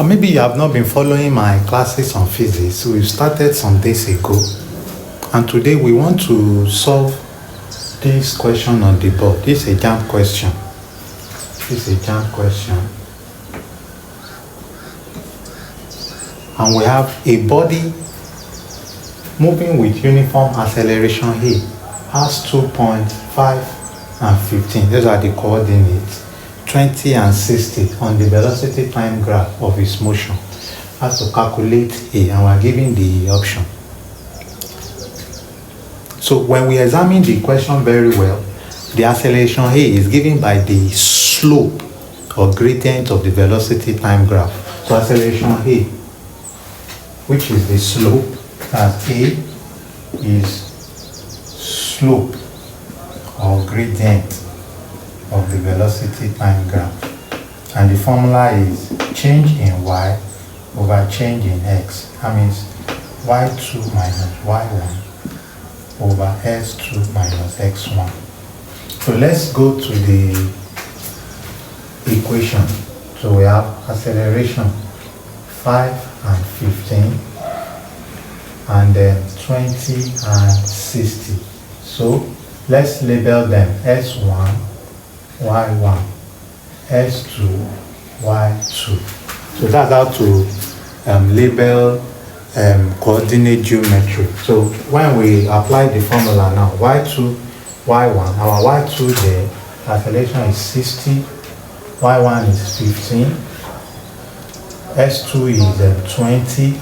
Maybe you have not been following my classes on physics. We've started some days ago, and today we want to solve this question on the board. This is a JAMB question. And we have a body moving with uniform acceleration A has 2.5 and 15. Those are the coordinates. 20 and 60 on the velocity time graph of its motion. Has to calculate A, and we're given the option. So when we examine the question very well, the acceleration A is given by the slope or gradient of the velocity time graph. So acceleration A, which is the slope, as A is slope or gradient of the velocity time graph, and the formula is change in y over change in x. That means y2 minus y1 over s2 minus x1. So let's go to the equation. So we have acceleration 5 and 15, and then 20 and 60. So let's label them s1 y1, s2 y2. So that's how to label coordinate geometry. So when we apply the formula now, y2 y1, our y2 there, acceleration is 60, y1 is 15, s2 is 20,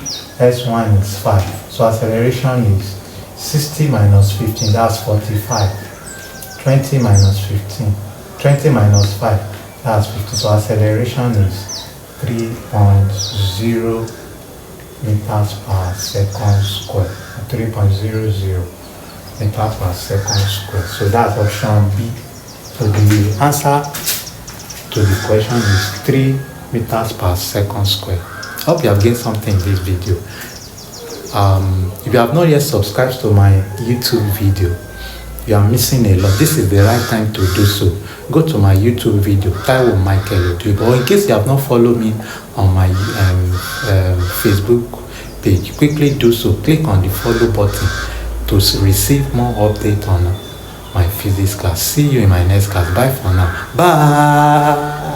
s1 is 5. So acceleration is 60 minus 15, that's 45. 20 minus 15, 20 minus 5, that's 50. So acceleration is 3.0 meters per second square. 3.00 meters per second square. So that's option B. So the answer to the question is 3 meters per second square. I hope you have gained something in this video. If you have not yet subscribed to my YouTube video, you are missing a lot. This is the right time to do so. Go to my YouTube video, Taiwo Michael YouTube, or in case you have not followed me on my Facebook page, quickly do so. Click on the follow button to receive more updates on my physics class. See you in my next class. Bye for now. Bye.